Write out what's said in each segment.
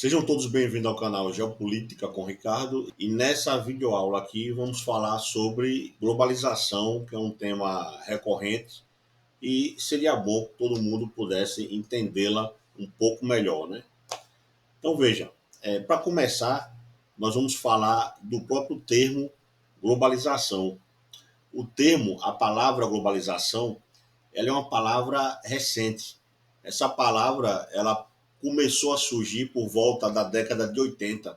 Sejam todos bem-vindos ao canal Geopolítica com Ricardo e nessa videoaula aqui vamos falar sobre globalização, que é um tema recorrente e seria bom que todo mundo pudesse entendê-la um pouco melhor, né? Então veja, para começar, nós vamos falar do próprio termo globalização. O termo, a palavra globalização, ela é uma palavra recente. Essa palavra, ela começou a surgir por volta da década de 80.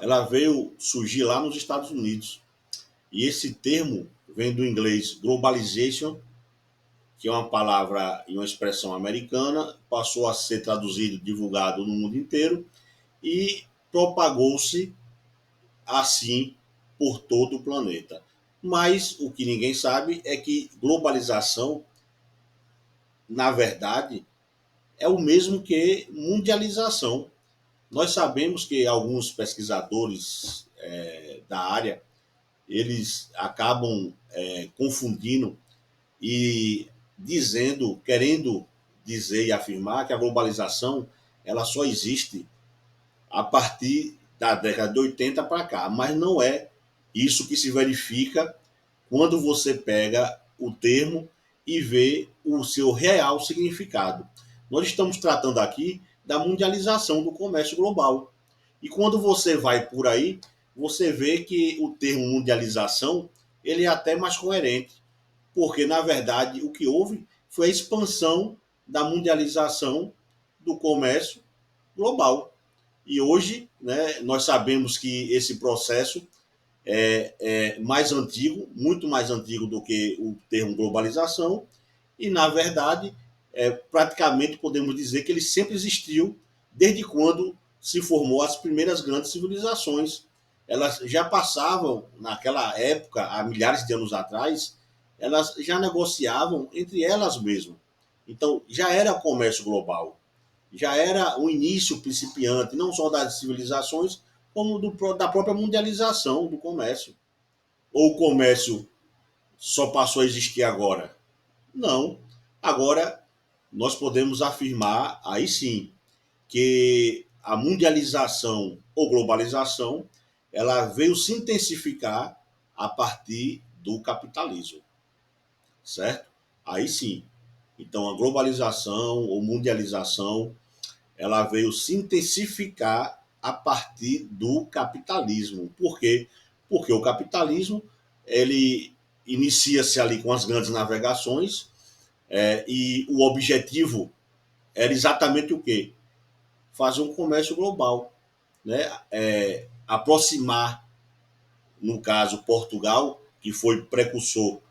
Ela veio surgir lá nos Estados Unidos. E esse termo vem do inglês globalization, que é uma palavra e uma expressão americana, passou a ser traduzido e divulgado no mundo inteiro e propagou-se assim por todo o planeta. Mas o que ninguém sabe é que globalização, na verdade, é o mesmo que mundialização. Nós sabemos que alguns pesquisadores da área, eles acabam confundindo e dizendo, querendo dizer e afirmar que a globalização ela só existe a partir da década de 80 para cá, mas não é isso que se verifica quando você pega o termo e vê o seu real significado. Nós estamos tratando aqui da mundialização do comércio global. E quando você vai por aí, você vê que o termo mundialização ele é até mais coerente, porque na verdade o que houve foi a expansão da mundialização do comércio global. E hoje, né, nós sabemos que esse processo é mais antigo, muito mais antigo do que o termo globalização, e na verdade, praticamente podemos dizer que ele sempre existiu desde quando se formou as primeiras grandes civilizações. Elas já passavam, naquela época, há milhares de anos atrás, elas já negociavam entre elas mesmas. Então, já era comércio global, já era o início principiante, não só das civilizações, como da própria mundialização do comércio. Ou o comércio só passou a existir agora? Não. Agora, nós podemos afirmar, aí sim, que a mundialização ou globalização ela veio se intensificar a partir do capitalismo, certo? Aí sim. Então, a globalização ou mundialização ela veio se intensificar a partir do capitalismo. Por quê? Porque o capitalismo ele inicia-se ali com as grandes navegações e o objetivo era exatamente o quê? Fazer um comércio global, né? Aproximar, no caso Portugal, que foi precursor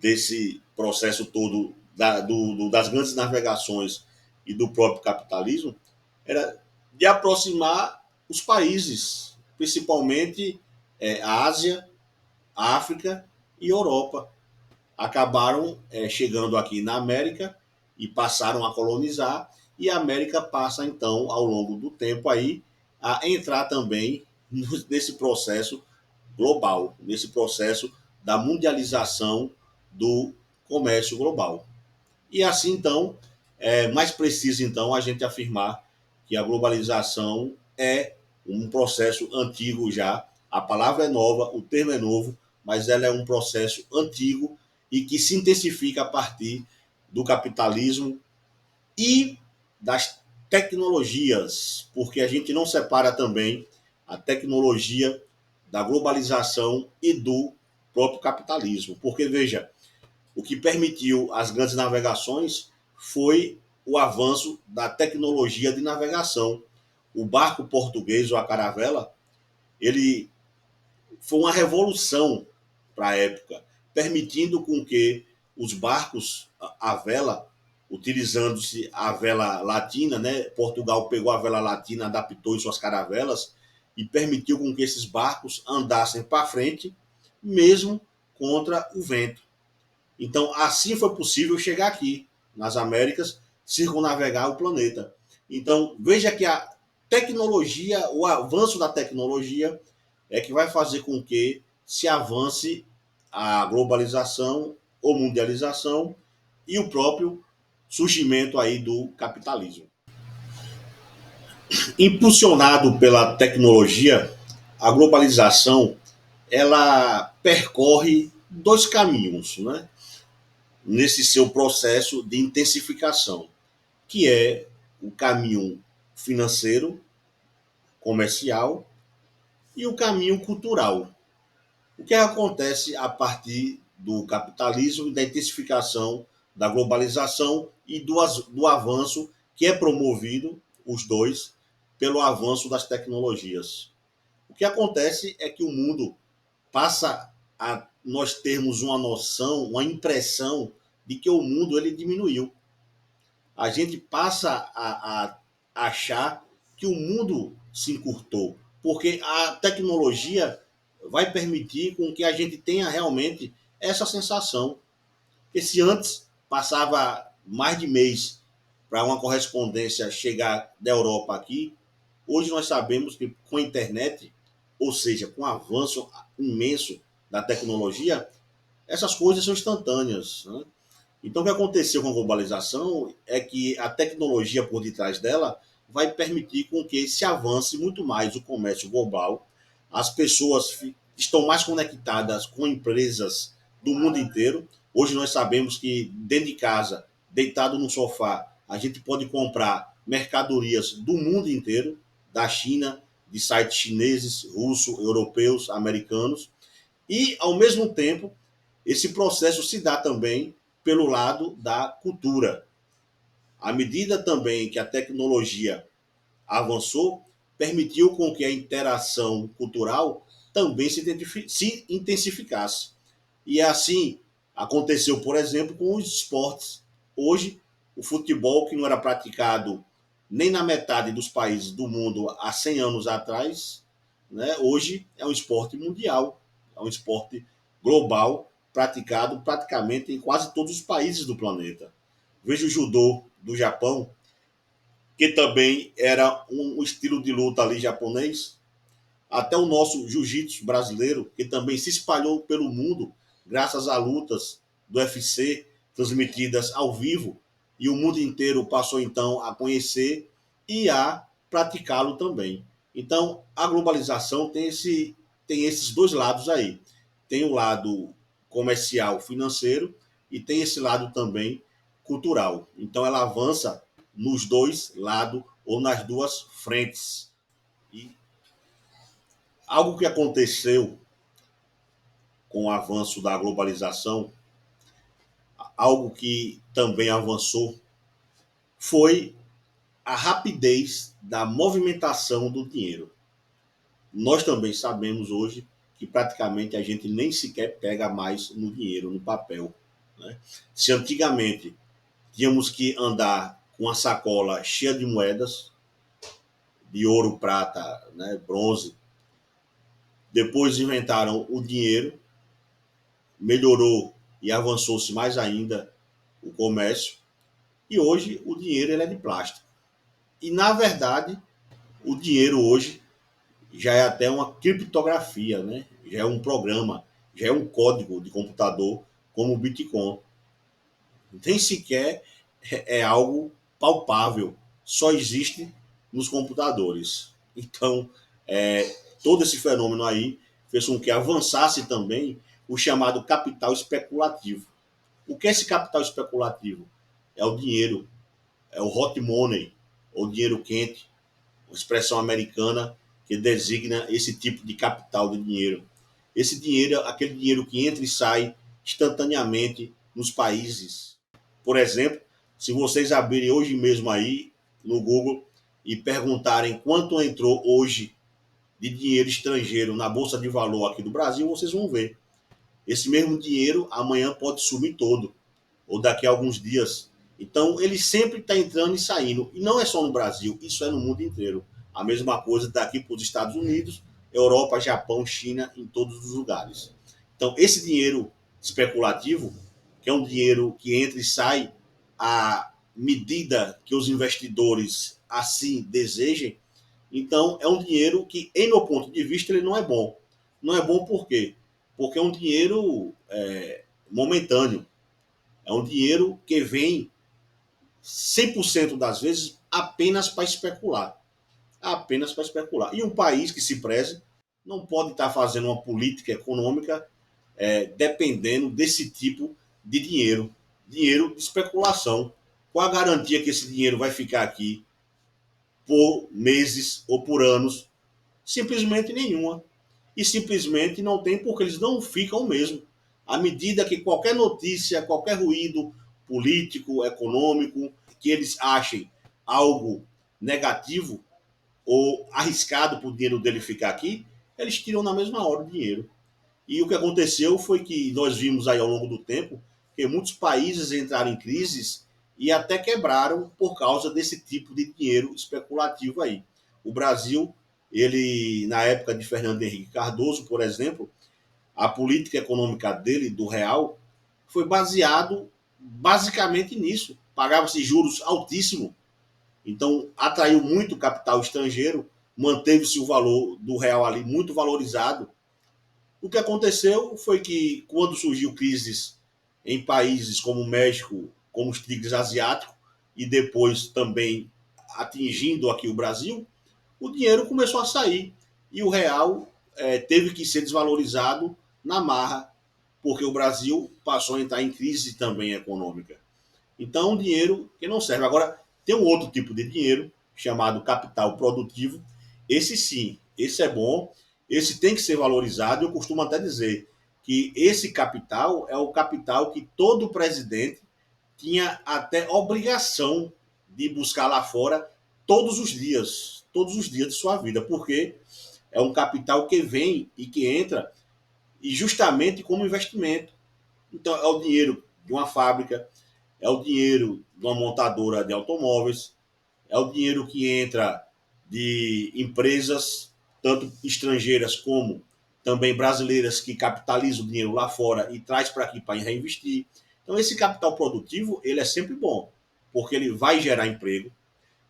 desse processo todo das grandes navegações e do próprio capitalismo, era de aproximar os países, principalmente a Ásia, a África e Europa. Acabaram chegando aqui na América e passaram a colonizar, e a América passa então, ao longo do tempo aí, a entrar também nesse processo global, nesse processo da mundialização do comércio global. E assim, então, é mais preciso, então, a gente afirmar que a globalização é um processo antigo já. A palavra é nova, o termo é novo, mas ela é um processo antigo e que se intensifica a partir do capitalismo e das tecnologias, porque a gente não separa também a tecnologia da globalização e do próprio capitalismo. Porque, veja, o que permitiu as grandes navegações foi o avanço da tecnologia de navegação. O barco português, ou a caravela, ele foi uma revolução para a época, permitindo com que os barcos à vela, utilizando-se a vela latina, né? Portugal pegou a vela latina, adaptou em suas caravelas e permitiu com que esses barcos andassem para frente, mesmo contra o vento. Então, assim foi possível chegar aqui, nas Américas, circunnavegar o planeta. Então, veja que a tecnologia, o avanço da tecnologia é que vai fazer com que se avance a globalização ou mundialização e o próprio surgimento aí do capitalismo. Impulsionado pela tecnologia, a globalização ela percorre dois caminhos, né? Nesse seu processo de intensificação, que é o caminho financeiro, comercial e o caminho cultural. O que acontece a partir do capitalismo e da intensificação da globalização e do avanço que é promovido, os dois, pelo avanço das tecnologias. O que acontece é que o mundo passa a nós termos uma noção, uma impressão de que o mundo ele diminuiu. A gente passa a achar que o mundo se encurtou, porque a tecnologia vai permitir com que a gente tenha realmente essa sensação. Que se antes passava mais de mês para uma correspondência chegar da Europa aqui, hoje nós sabemos que com a internet, ou seja, com o avanço imenso da tecnologia, essas coisas são instantâneas. Né? Então, o que aconteceu com a globalização é que a tecnologia por detrás dela vai permitir com que se avance muito mais o comércio global. As pessoas estão mais conectadas com empresas do mundo inteiro. Hoje nós sabemos que dentro de casa, deitado no sofá, a gente pode comprar mercadorias do mundo inteiro, da China, de sites chineses, russos, europeus, americanos. E, ao mesmo tempo, esse processo se dá também pelo lado da cultura. À medida também que a tecnologia avançou, permitiu com que a interação cultural também se intensificasse. E assim aconteceu, por exemplo, com os esportes. Hoje, o futebol, que não era praticado nem na metade dos países do mundo há 100 anos atrás, né, hoje é um esporte mundial, é um esporte global, praticado praticamente em quase todos os países do planeta. Veja o judô do Japão, que também era um estilo de luta ali japonês, até o nosso jiu-jitsu brasileiro, que também se espalhou pelo mundo graças a lutas do UFC transmitidas ao vivo, e o mundo inteiro passou então a conhecer e a praticá-lo também. Então, a globalização tem esses dois lados aí. Tem o lado comercial, financeiro, e tem esse lado também cultural. Então, ela avança nos dois lados ou nas duas frentes. E algo que aconteceu com o avanço da globalização, algo que também avançou, foi a rapidez da movimentação do dinheiro. Nós também sabemos hoje que praticamente a gente nem sequer pega mais no dinheiro, no papel. Né? Se antigamente tínhamos que andar com a sacola cheia de moedas, de ouro, prata, né, bronze, depois inventaram o dinheiro, melhorou e avançou-se mais ainda o comércio, e hoje o dinheiro ele é de plástico. E na verdade, o dinheiro hoje já é até uma criptografia, né? Já é um programa, já é um código de computador como o Bitcoin. Nem sequer é algo palpável, só existe nos computadores. Então, todo esse fenômeno aí fez com que avançasse também o chamado capital especulativo. O que é esse capital especulativo? É o dinheiro, é o hot money, ou dinheiro quente, uma expressão americana que designa esse tipo de capital de dinheiro. Esse dinheiro é aquele dinheiro que entra e sai instantaneamente nos países. Por exemplo, se vocês abrirem hoje mesmo aí no Google e perguntarem quanto entrou hoje de dinheiro estrangeiro na Bolsa de Valor aqui do Brasil, vocês vão ver. Esse mesmo dinheiro amanhã pode sumir todo, ou daqui a alguns dias. Então, ele sempre está entrando e saindo. E não é só no Brasil, isso é no mundo inteiro. A mesma coisa daqui para os Estados Unidos, Europa, Japão, China, em todos os lugares. Então, esse dinheiro especulativo, que é um dinheiro que entra e sai à medida que os investidores assim desejem, então é um dinheiro que, em meu ponto de vista, ele não é bom. Não é bom por quê? Porque é um dinheiro momentâneo. É um dinheiro que vem 100% das vezes apenas para especular. apenas para especular. E um país que se preze não pode estar fazendo uma política econômica dependendo desse tipo de dinheiro, dinheiro de especulação. Qual a garantia que esse dinheiro vai ficar aqui por meses ou por anos? Simplesmente nenhuma. E simplesmente não tem, porque eles não ficam mesmo. À medida que qualquer notícia, qualquer ruído político, econômico, que eles achem algo negativo ou arriscado para o dinheiro dele ficar aqui, eles tiram na mesma hora o dinheiro. E o que aconteceu foi que nós vimos aí ao longo do tempo que muitos países entraram em crises e até quebraram por causa desse tipo de dinheiro especulativo aí. O Brasil, ele na época de Fernando Henrique Cardoso, por exemplo, a política econômica dele, do real, foi baseado basicamente nisso. Pagava-se juros altíssimos, então atraiu muito capital estrangeiro, manteve-se o valor do real ali muito valorizado. O que aconteceu foi que, quando surgiu crises em países como o México, como os tigres asiáticos, e depois também atingindo aqui o Brasil, o dinheiro começou a sair. E o real teve que ser desvalorizado na marra, porque o Brasil passou a entrar em crise também econômica. Então, um dinheiro que não serve. Agora, tem um outro tipo de dinheiro, chamado capital produtivo. Esse sim, esse é bom, esse tem que ser valorizado. Eu costumo até dizer que esse capital é o capital que todo presidente tinha até obrigação de buscar lá fora todos os dias de sua vida, porque é um capital que vem e que entra e justamente como investimento. Então, é o dinheiro de uma fábrica, é o dinheiro de uma montadora de automóveis, é o dinheiro que entra de empresas, tanto estrangeiras como também brasileiras, que capitalizam o dinheiro lá fora e traz para aqui para reinvestir. Então, esse capital produtivo, ele é sempre bom, porque ele vai gerar emprego,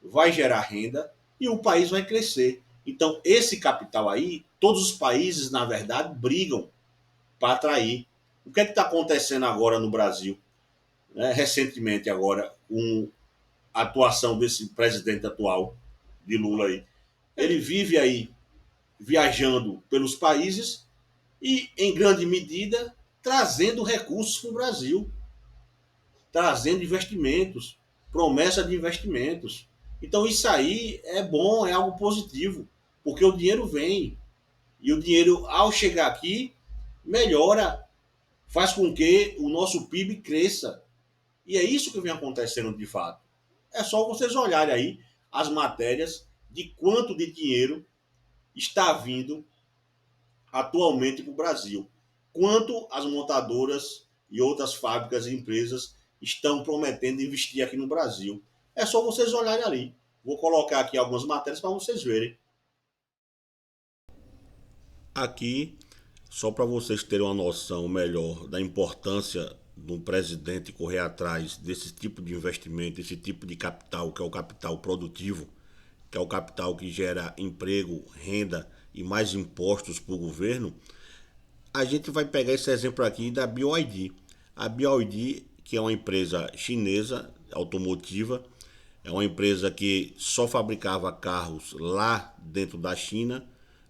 vai gerar renda e o país vai crescer. Então, esse capital aí, todos os países, na verdade, brigam para atrair. O que é que está acontecendo agora no Brasil? Recentemente agora, com a atuação desse presidente atual, de Lula aí. Ele vive aí viajando pelos países e, em grande medida, trazendo recursos para o Brasil, trazendo investimentos, promessa de investimentos. Então, isso aí é bom, é algo positivo, porque o dinheiro vem. E o dinheiro, ao chegar aqui, melhora, faz com que o nosso PIB cresça. E é isso que vem acontecendo de fato. É só vocês olharem aí as matérias de quanto de dinheiro está vindo atualmente para o Brasil. Quanto as montadoras e outras fábricas e empresas estão prometendo investir aqui no Brasil. É só vocês olharem ali. Vou colocar aqui algumas matérias para vocês verem. Aqui, só para vocês terem uma noção melhor da importância de um presidente correr atrás desse tipo de investimento, esse tipo de capital, que é o capital produtivo, que é o capital que gera emprego, renda e mais impostos para o governo, a gente vai pegar esse exemplo aqui da BYD. A BYD, que é uma empresa chinesa automotiva, é uma empresa que só fabricava carros lá dentro da China.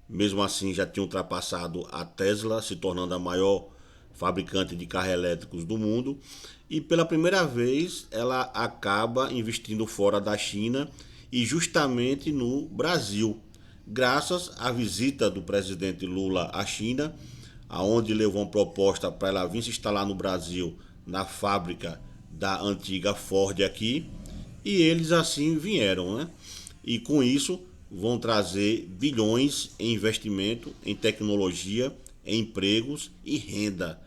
Mesmo assim, já tinha ultrapassado a Tesla, se tornando a maior fabricante de carros elétricos do mundo. E pela primeira vez, ela acaba investindo fora da China e justamente no Brasil, graças à visita do presidente Lula à China, aonde levou uma proposta para ela vir se instalar no Brasil, na fábrica da antiga Ford aqui, e eles assim vieram, né? E com isso vão trazer bilhões em investimento, em tecnologia, em empregos e renda,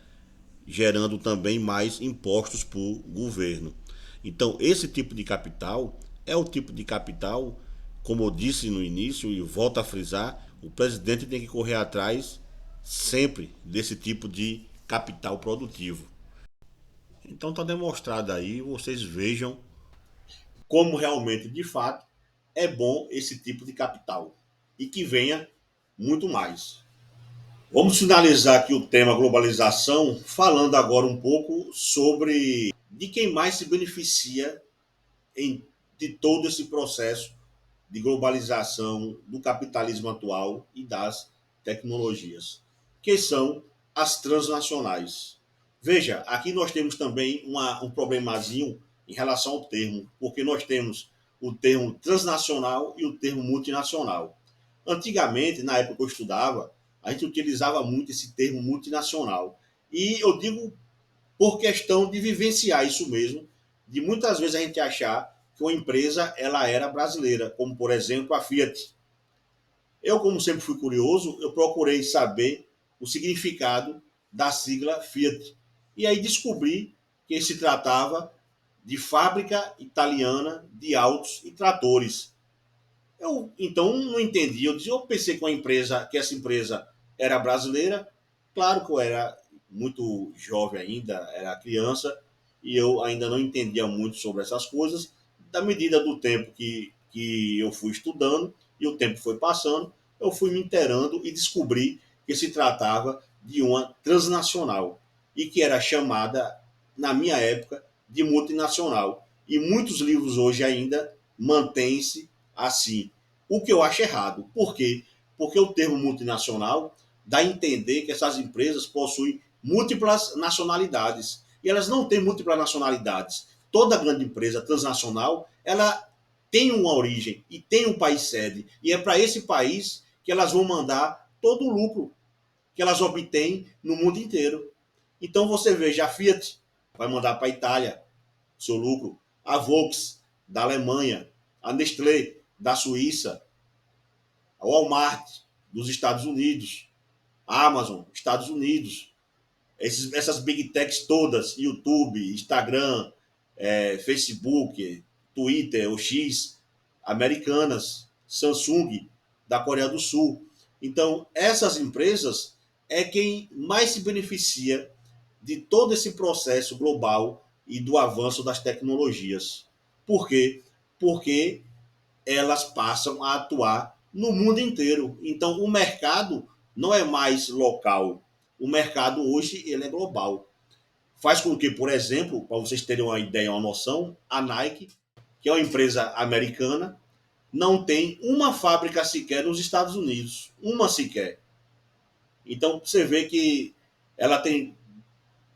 gerando também mais impostos para o governo. Então, esse tipo de capital é o tipo de capital, como eu disse no início e volto a frisar, o presidente tem que correr atrás sempre desse tipo de capital produtivo. Então está demonstrado aí, vocês vejam como realmente, de fato, é bom esse tipo de capital e que venha muito mais. Vamos finalizar aqui o tema globalização, falando agora um pouco sobre de quem mais se beneficia de todo esse processo de globalização, do capitalismo atual e das tecnologias, que são as transnacionais. Veja, aqui nós temos também um problemazinho em relação ao termo, porque nós temos o termo transnacional e o termo multinacional. Antigamente, na época que eu estudava, a gente utilizava muito esse termo multinacional. E eu digo por questão de vivenciar isso mesmo, de muitas vezes a gente achar que uma empresa ela era brasileira, como por exemplo a Fiat. Eu, como sempre fui curioso, eu procurei saber o significado da sigla Fiat. E aí descobri que se tratava de fábrica italiana de autos e tratores. Eu então não entendi. Eu pensei que essa empresa era brasileira. Claro que eu era muito jovem ainda, era criança, e eu ainda não entendia muito sobre essas coisas. Da medida do tempo que eu fui estudando e o tempo foi passando, eu fui me inteirando e descobri que se tratava de uma transnacional e que era chamada, na minha época, de multinacional. E muitos livros hoje ainda mantêm-se assim. O que eu acho errado. Por quê? Porque o termo multinacional dá a entender que essas empresas possuem múltiplas nacionalidades. E elas não têm múltiplas nacionalidades. Toda grande empresa transnacional, ela tem uma origem e tem um país sede. E é para esse país que elas vão mandar todo o lucro que elas obtêm no mundo inteiro. Então você veja, a Fiat vai mandar para a Itália seu lucro, a Volks da Alemanha, a Nestlé da Suíça, a Walmart dos Estados Unidos, a Amazon, Estados Unidos, essas big techs todas, YouTube, Instagram, Facebook, Twitter, o X, americanas, Samsung, da Coreia do Sul. Então, essas empresas é quem mais se beneficia de todo esse processo global e do avanço das tecnologias. Por quê? Porque elas passam a atuar no mundo inteiro. Então, o mercado não é mais local. O mercado hoje ele é global. Faz com que, por exemplo, para vocês terem uma ideia, uma noção, a Nike, que é uma empresa americana, não tem uma fábrica sequer nos Estados Unidos. Uma sequer. Então, você vê que ela tem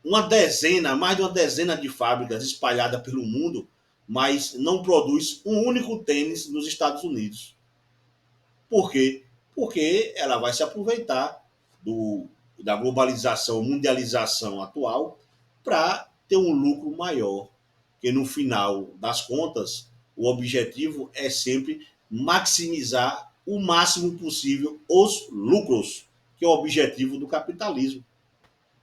mais de uma dezena de fábricas espalhadas pelo mundo, mas não produz um único tênis nos Estados Unidos. Por quê? Porque ela vai se aproveitar da globalização, mundialização atual para ter um lucro maior. Que no final das contas, o objetivo é sempre maximizar o máximo possível os lucros, que é o objetivo do capitalismo.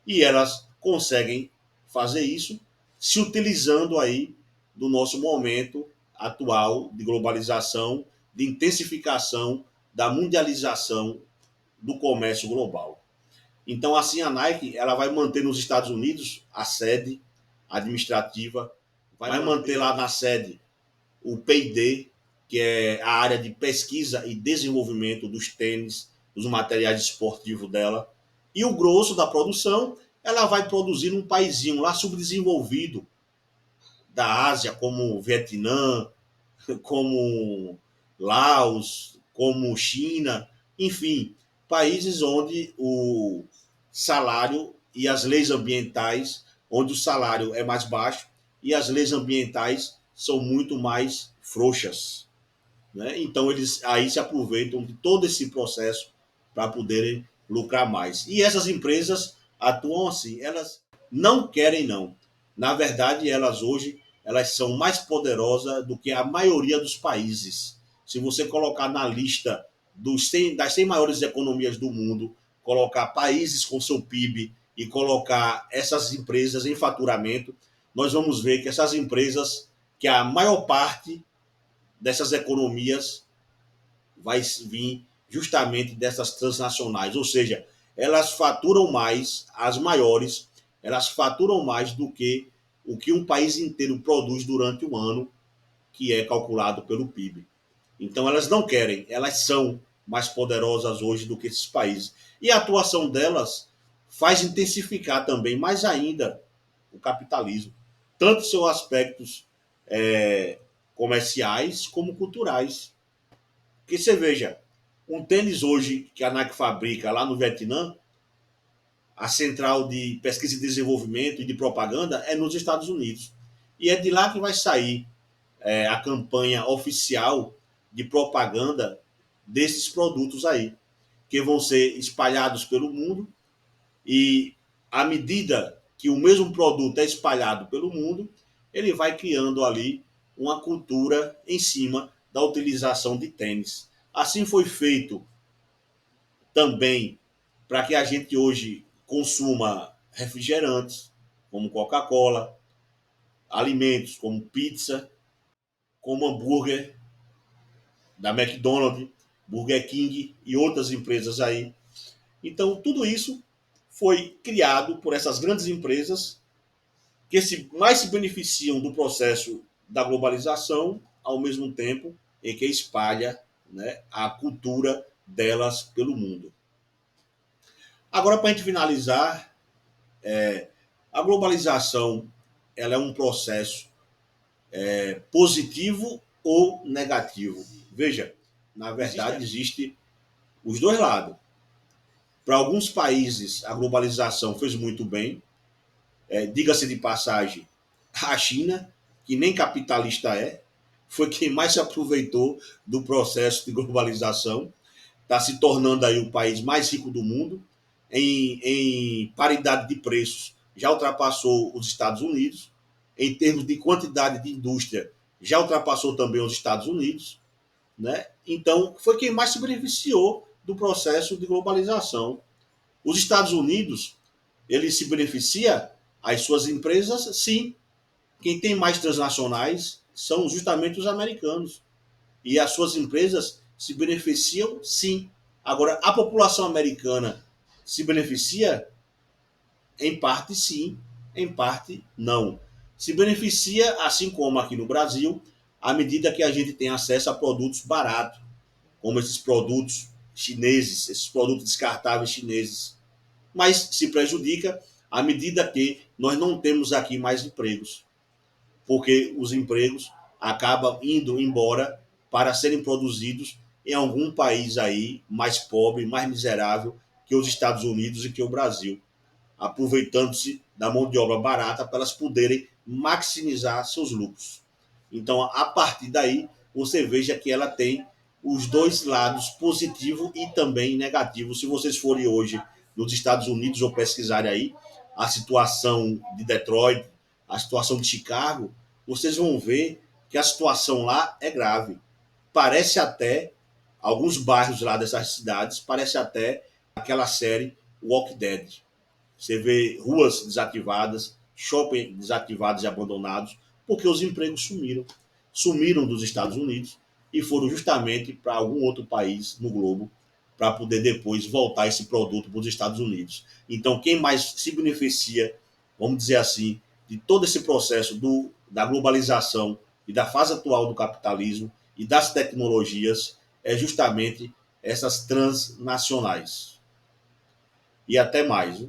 E elas conseguem fazer isso se utilizando aí do nosso momento atual de globalização, de intensificação da mundialização do comércio global. Então, assim, a Nike ela vai manter nos Estados Unidos a sede administrativa, vai manter lá na sede o P&D, que é a área de pesquisa e desenvolvimento dos tênis, dos materiais esportivos dela, e o grosso da produção ela vai produzir num paizinho lá subdesenvolvido da Ásia, como Vietnã, como Laos, como China, enfim, países onde o salário e as leis ambientais, onde o salário é mais baixo e as leis ambientais são muito mais frouxas. Né? Então eles aí se aproveitam de todo esse processo para poderem lucrar mais. E essas empresas atuam assim, elas não querem não. Na verdade, elas hoje elas são mais poderosas do que a maioria dos países. Se você colocar na lista das 100 maiores economias do mundo, colocar países com seu PIB e colocar essas empresas em faturamento, nós vamos ver que essas empresas, que a maior parte dessas economias vai vir justamente dessas transnacionais, ou seja, elas faturam mais, as maiores, elas faturam mais do que o que um país inteiro produz durante o ano, que é calculado pelo PIB. Então elas não querem, elas são mais poderosas hoje do que esses países. E a atuação delas faz intensificar também mais ainda o capitalismo, tanto seus aspectos comerciais como culturais. Porque você veja, um tênis hoje que a Nike fabrica lá no Vietnã, a central de pesquisa e desenvolvimento e de propaganda é nos Estados Unidos. E é de lá que vai sair a campanha oficial de propaganda desses produtos aí, que vão ser espalhados pelo mundo e à medida que o mesmo produto é espalhado pelo mundo, ele vai criando ali uma cultura em cima da utilização de tênis. Assim foi feito também para que a gente hoje consuma refrigerantes, como Coca-Cola, alimentos como pizza, como hambúrguer da McDonald's, Burger King e outras empresas aí. Então, tudo isso foi criado por essas grandes empresas que mais se beneficiam do processo da globalização, ao mesmo tempo em que espalha, né, a cultura delas pelo mundo. Agora, para a gente finalizar, a globalização ela é um processo positivo ou negativo. Veja, na verdade, existe os dois lados. Para alguns países, a globalização fez muito bem. Diga-se de passagem, a China, que nem capitalista foi quem mais se aproveitou do processo de globalização. Está se tornando aí o país mais rico do mundo. Em paridade de preços, já ultrapassou os Estados Unidos. Em termos de quantidade de indústria, já ultrapassou também os Estados Unidos. Né? Então, foi quem mais se beneficiou do processo de globalização. Os Estados Unidos, ele se beneficia, as suas empresas, sim. Quem tem mais transnacionais são justamente os americanos. E as suas empresas se beneficiam, sim. Agora, a população americana se beneficia? Em parte, sim. Em parte, não. Se beneficia, assim como aqui no Brasil, à medida que a gente tem acesso a produtos baratos, como esses produtos chineses, esses produtos descartáveis chineses. Mas se prejudica à medida que nós não temos aqui mais empregos, porque os empregos acabam indo embora para serem produzidos em algum país aí mais pobre, mais miserável que os Estados Unidos e que o Brasil, aproveitando-se da mão de obra barata para elas poderem maximizar seus lucros. Então, a partir daí, você veja que ela tem os dois lados, positivo e também negativo. Se vocês forem hoje nos Estados Unidos ou pesquisarem aí a situação de Detroit, a situação de Chicago, vocês vão ver que a situação lá é grave. Parece até, alguns bairros lá dessas cidades, parece até aquela série Walk Dead. Você vê ruas desativadas, shopping desativados e abandonados, porque os empregos sumiram. Sumiram dos Estados Unidos e foram justamente para algum outro país no globo para poder depois voltar esse produto para os Estados Unidos. Então, quem mais se beneficia, vamos dizer assim, de todo esse processo da globalização e da fase atual do capitalismo e das tecnologias é justamente essas transnacionais. E até mais.